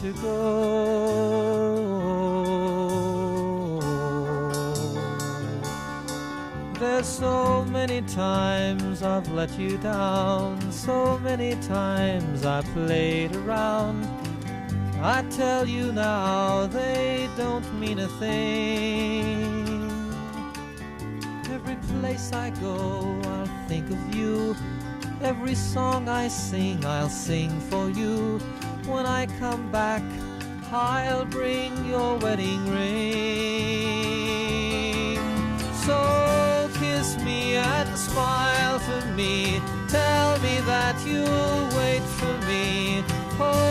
to go. There's so many times I've let you down, so many times I played around. I tell you now, they don't mean a thing. Every place I go, I'll think of you. Every song I sing, I'll sing for you. When I come back, I'll bring your wedding ring. So kiss me and smile for me. Tell me that you'll wait for me. Oh,